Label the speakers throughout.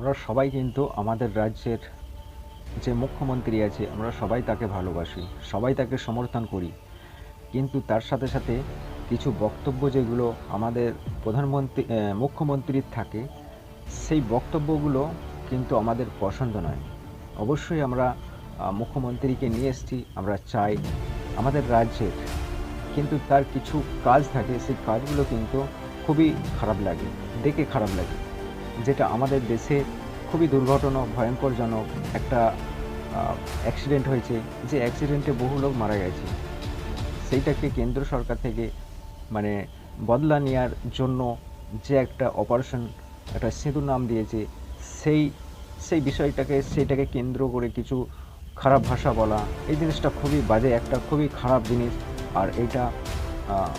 Speaker 1: আমরা সবাই কিন্তু আমাদের রাজ্যের যে মুখ্যমন্ত্রী আছে আমরা সবাই তাকে ভালোবাসি, সবাই তাকে সমর্থন করি। কিন্তু তার সাথে সাথে কিছু বক্তব্য যেগুলো আমাদের মুখ্যমন্ত্রীর থাকে, সেই বক্তব্যগুলো কিন্তু আমাদের পছন্দ নয়। অবশ্যই আমরা মুখ্যমন্ত্রীকে নিয়ে এসেছি, আমরা চাই আমাদের রাজ্যের, কিন্তু তার কিছু কাজ থাকে, সেই কাজগুলো কিন্তু খুবই খারাপ লাগে, দেখে খারাপ লাগে। যেটা আমাদের দেশে খুবই দুর্ঘটনা, ভয়ঙ্করজনক একটা অ্যাক্সিডেন্ট হয়েছে, যে অ্যাক্সিডেন্টে বহু লোক মারা গেছে। সেইটাকে কেন্দ্র সরকার থেকে মানে বদলা নেওয়ার জন্য যে একটা অপারেশন, একটা সিঁদুর নাম দিয়েছে, সেই সেই সেইটাকে কেন্দ্র করে কিছু খারাপ ভাষা বলা, এই জিনিসটা খুবই বাজে, একটা খুবই খারাপ জিনিস। আর এইটা আহ,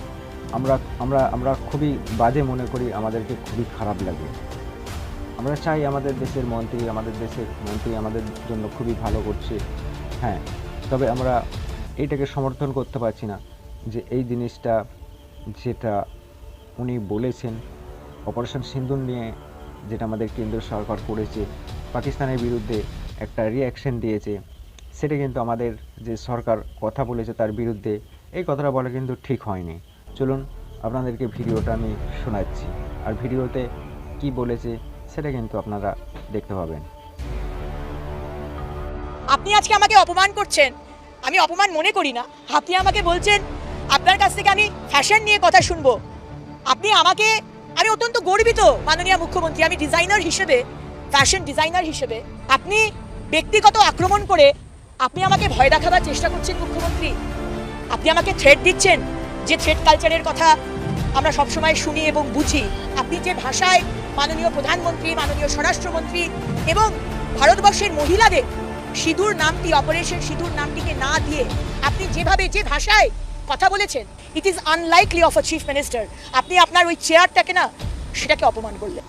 Speaker 1: আমরা আমরা আমরা খুবই বাজে মনে করি, আমাদেরকে খুবই খারাপ লাগে। আমরা চাই আমাদের দেশের মন্ত্রী আমাদের জন্য খুবই ভালো করছে, হ্যাঁ। তবে আমরা এইটাকে সমর্থন করতে পারছি না যে এই জিনিসটা যেটা উনি বলেছেন অপারেশন সিন্দুর নিয়ে, যেটা আমাদের কেন্দ্র সরকার করেছে, পাকিস্তানের বিরুদ্ধে একটা রিঅ্যাকশন দিয়েছে, সেটা কিন্তু আমাদের যে সরকার কথা বলেছে তার বিরুদ্ধে, এই কথাটা বলা কিন্তু ঠিক হয়নি। চলুন আপনাদেরকে ভিডিওটা আমি শোনাচ্ছি, আর ভিডিওতে কি বলেছে সেটা কিন্তু আপনারা দেখতে পাবেন।
Speaker 2: আপনি আজকে আমাকে অপমান করছেন, আমি অপমান মনে করি না। আপনি আমাকে বলছেন আপনার কাছ থেকে আমি ফ্যাশন নিয়ে কথা শুনবো। আমি অত্যন্ত গর্বিত মাননীয় মুখ্যমন্ত্রী, আমি ডিজাইনার হিসেবে, ফ্যাশন ডিজাইনার হিসেবে আপনি ব্যক্তিগত আক্রমণ করে আপনি আমাকে ভয় দেখাবার চেষ্টা করছেন মুখ্যমন্ত্রী। আপনি আমাকে থ্রেট দিচ্ছেন, যে থ্রেট কালচারের কথা আমরা সবসময় শুনি এবং বুঝি। আপনি যে ভাষায় মাননীয় প্রধানমন্ত্রী, মাননীয় স্বরাষ্ট্রমন্ত্রী এবং ভারতবর্ষের মহিলাদের সিঁদুর নামটি, অপারেশন সিঁদুর নামটিকে না দিয়ে আপনি যে ভাষায় কথা বলেছেন, it is unlikely of a chief minister. আপনি আপনার ওই চেয়ারটাকে না, সেটাকে অপমান করলেন।